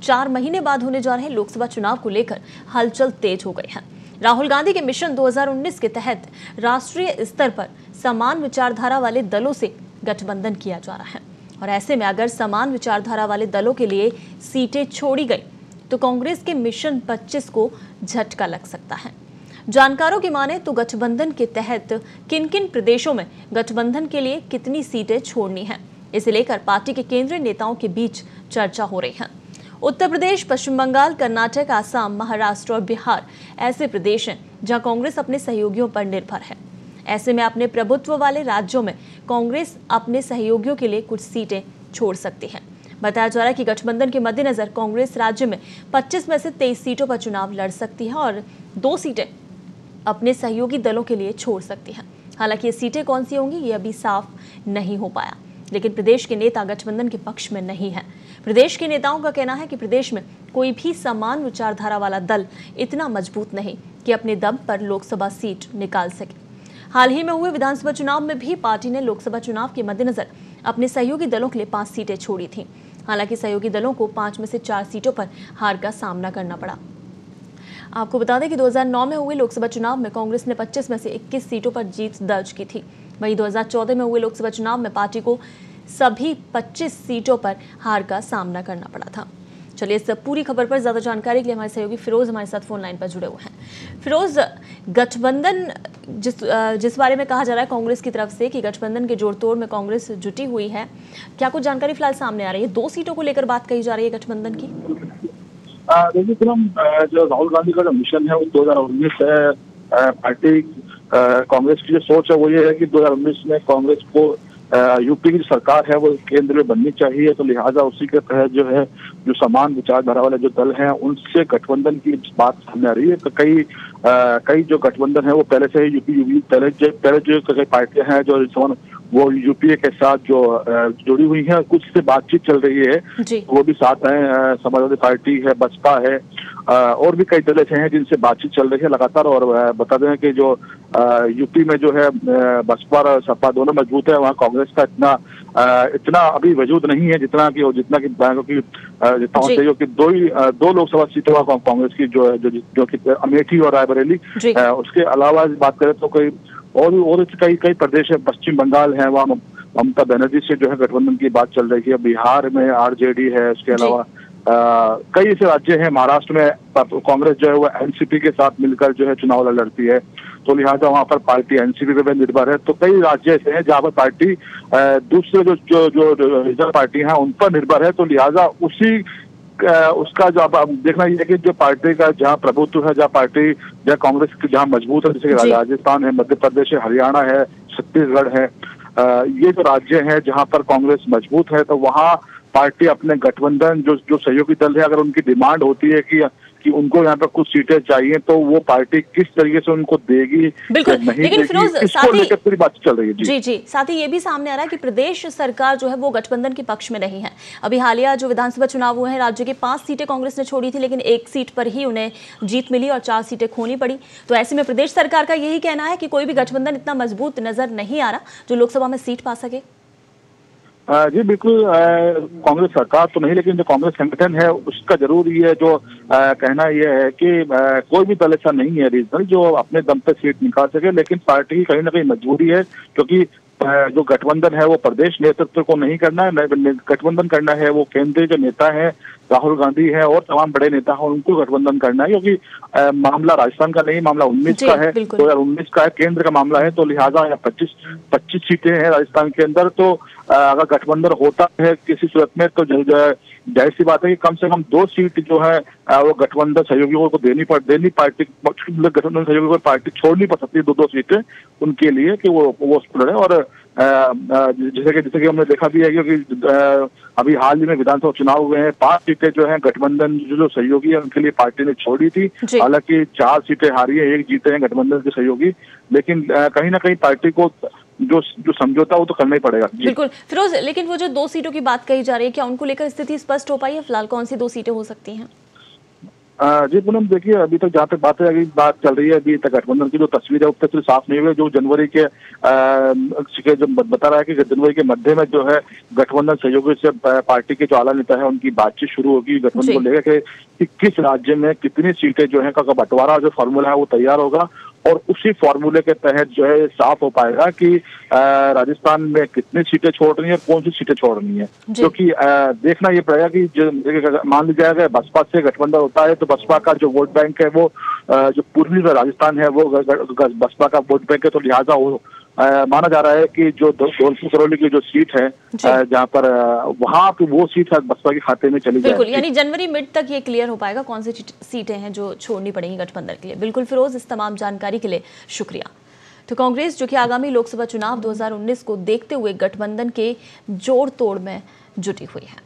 4 महीने बाद होने जा रहे लोकसभा चुनाव को लेकर हलचल तेज हो गई है। राहुल गांधी के मिशन 2019 के तहत राष्ट्रीय स्तर पर समान विचारधारा वाले दलों से गठबंधन किया जा रहा है और ऐसे में अगर समान विचारधारा वाले दलों के लिए सीटें छोड़ी गई तो कांग्रेस के मिशन 25 को झटका लग सकता है। जानकारों की माने तो गठबंधन के तहत किन किन प्रदेशों में गठबंधन के लिए कितनी सीटें छोड़नी है, इसे लेकर पार्टी के केंद्रीय नेताओं के बीच चर्चा हो रही है। उत्तर प्रदेश, पश्चिम बंगाल, कर्नाटक, आसाम, महाराष्ट्र और बिहार ऐसे प्रदेश हैं जहां कांग्रेस अपने सहयोगियों पर निर्भर है। ऐसे में अपने प्रभुत्व वाले राज्यों में कांग्रेस अपने सहयोगियों के लिए कुछ सीटें छोड़ सकती है। बताया जा रहा है कि गठबंधन के मद्देनजर कांग्रेस राज्य में 25 में से 23 सीटों पर चुनाव लड़ सकती है और 2 सीटें अपने सहयोगी दलों के लिए छोड़ सकती है। हालांकि ये सीटें कौन सी होंगी ये अभी साफ नहीं हो पाया, लेकिन प्रदेश के नेता गठबंधन के पक्ष में नहीं है। प्रदेश के नेताओं का कहना है कि प्रदेश में कोई भी समान विचारधारा वाला दल इतना मजबूत नहीं कि अपने दम पर लोकसभा सीट निकाल सके। हाल ही में हुए विधानसभा चुनाव में भी पार्टी ने लोकसभा चुनाव के मद्देनजर अपने सहयोगी दलों के लिए 5 सीटें छोड़ी थीं। हालांकि सहयोगी दलों को 5 में से 4 सीटों पर हार का सामना करना पड़ा। आपको बता दें कि 2009 में हुए लोकसभा चुनाव में कांग्रेस ने 25 में से 21 सीटों पर जीत दर्ज की थी। वहीं 2014 में हुए लोकसभा चुनाव में पार्टी को सभी 25 सीटों पर हार का सामना करना पड़ा था। चलिए, इस पूरी खबर पर ज्यादा जानकारी के लिए हमारे सहयोगी फिरोज हमारे साथ फोन लाइन पर जुड़े हुए हैं। फिरोज, गठबंधन जिस बारे में कहा जा रहा है कांग्रेस की तरफ से कि गठबंधन के जोड़ तोड़ में कांग्रेस जुटी हुई है, क्या कुछ जानकारी फिलहाल सामने आ रही है? 2 सीटों को लेकर बात कही जा रही है गठबंधन की। देखिए जो राहुल गांधी का जो मिशन है वो 2019 है। पार्टी कांग्रेस की जो सोच है वो ये है कि 2019 में कांग्रेस को यूपी की जो सरकार है वो केंद्र में बननी चाहिए, तो लिहाजा उसी के तहत जो है जो समान विचारधारा वाले जो दल हैं उनसे गठबंधन की बात सामने आ रही है। तो कई जो गठबंधन है वो पहले से ही पहले जो कई पार्टियां हैं जो वो यूपीए के साथ जो जुड़ी हुई है, कुछ से बातचीत चल रही है, वो भी साथ है। समाजवादी पार्टी है, बसपा है, और भी कई दल ऐसे हैं जिनसे बातचीत चल रही है लगातार। और बता दें कि जो यूपी में जो है बसपा और सपा दोनों मजबूत है, वहाँ कांग्रेस का इतना अभी वजूद नहीं है जितना कि जितना होना चाहिए कि 2 लोकसभा सीटों का कांग्रेस की जो कि अमेठी और रायबरेली। उसके अलावा बात करें तो और कई प्रदेश है, पश्चिम बंगाल है, वहाँ ममता बनर्जी से जो है गठबंधन की बात चल रही है। बिहार में आरजेडी है, उसके अलावा कई ऐसे राज्य हैं। महाराष्ट्र में कांग्रेस जो है वो एनसीपी के साथ मिलकर जो है चुनाव लड़ती है, तो लिहाजा वहाँ पर पार्टी एनसीपी पे निर्भर है। तो कई राज्य ऐसे हैं जहाँ पर पार्टी दूसरे जो रिजर्व पार्टी हैं उन पर निर्भर है, तो लिहाजा उसका जो अब देखना ये है कि जो पार्टी का जहाँ प्रभुत्व है, जहाँ पार्टी जहाँ कांग्रेस की जहाँ मजबूत है, जैसे राजस्थान है, मध्य प्रदेश है, हरियाणा है, छत्तीसगढ़ है, ये जो राज्य है जहाँ पर कांग्रेस मजबूत है, तो वहाँ पार्टी अपने गठबंधन जो सहयोगी दल है, अगर उनकी डिमांड होती है कि उनको यहाँ पर कुछ सीटें चाहिए, तो वो पार्टी किस तरीके से उनको देगी, बिल्कुल नहीं लेकिन फिरोज इसको लेकर पूरी बात चल रही है। जी, साथ ही ये भी सामने आ रहा है कि प्रदेश सरकार जो है वो गठबंधन के पक्ष में नहीं है। अभी हालिया जो विधानसभा चुनाव हुए हैं, राज्य की 5 सीटें कांग्रेस ने छोड़ी थी, लेकिन 1 सीट पर ही उन्हें जीत मिली और 4 सीटें खोनी पड़ी। तो ऐसे में प्रदेश सरकार का यही कहना है कि कोई भी गठबंधन इतना मजबूत नजर नहीं आ रहा जो लोकसभा में सीट पा सके। जी बिल्कुल, कांग्रेस सरकार तो नहीं, लेकिन जो कांग्रेस संगठन है उसका जरूर ये जो कहना यह है कि कोई भी दल ऐसा नहीं है रीजनल जो अपने दम पे सीट निकाल सके, लेकिन पार्टी की कहीं ना कहीं मजबूरी है, क्योंकि जो गठबंधन है वो प्रदेश नेतृत्व को नहीं करना है, गठबंधन करना है वो केंद्रीय जो नेता है राहुल गांधी है और तमाम बड़े नेता हैं उनको गठबंधन करना है, क्योंकि मामला राजस्थान का नहीं, मामला 19 का है, 2019 का है, केंद्र का मामला है। तो लिहाजा 25 सीटें हैं राजस्थान के अंदर, तो अगर गठबंधन होता है किसी सूरत में तो जाहिर सी बात है कि कम से कम 2 सीट जो है वो गठबंधन सहयोगियों को देनी पार्टी गठबंधन सहयोगियों को पार्टी छोड़नी पड़ सकती है 2 सीटें उनके लिए कि वो उसको लड़े। और जैसे कि हमने देखा भी है कि अभी हाल ही में विधानसभा चुनाव हुए हैं, 5 सीटें जो है गठबंधन जो सहयोगी है उनके लिए पार्टी ने छोड़ी थी। हालांकि 4 सीटें हारी है, 1 जीते हैं गठबंधन के सहयोगी, लेकिन कहीं ना कहीं पार्टी को जो समझौता वो तो करना ही पड़ेगा। बिल्कुल फिरोज, लेकिन वो जो 2 सीटों की बात कही जा रही है, क्या उनको लेकर स्थिति स्पष्ट हो पाई है? फिलहाल कौन सी 2 सीटें हो सकती हैं? जी पूनम, देखिए अभी तक जहाँ तक बात चल रही है, अभी तक गठबंधन की जो तस्वीर है वो तक साफ नहीं हुई है। जो जनवरी के जो बता रहा है कि जनवरी के मध्य में जो है गठबंधन सहयोगी से पार्टी के जो आला नेता है उनकी बातचीत शुरू होगी गठबंधन को लेकर कि किस राज्य में कितनी सीटें जो है का बंटवारा जो फॉर्मूला है वो तैयार होगा और उसी फॉर्मूले के तहत जो है साफ हो पाएगा कि राजस्थान में कितनी सीटें छोड़नी है, कौन सी सीटें छोड़नी है। क्योंकि देखना ये पड़ेगा कि मान लिया जाएगा बसपा से गठबंधन होता है तो बसपा का जो वोट बैंक है वो जो पूर्वी राजस्थान है वो बसपा का वोट बैंक है, तो लिहाजा वो माना जा रहा है कि जो धौलपुर करौली की जो सीट है जहाँ पर वहां पे वो सीट बसपा के खाते में चली बिल्कुल, यानी जनवरी मिड तक ये क्लियर हो पाएगा कौन सी सीटें हैं जो छोड़नी पड़ेंगी गठबंधन के लिए। बिल्कुल फिरोज, इस तमाम जानकारी के लिए शुक्रिया। तो कांग्रेस जो कि आगामी लोकसभा चुनाव 2019 को देखते हुए गठबंधन के जोड़ तोड़ में जुटी हुई है।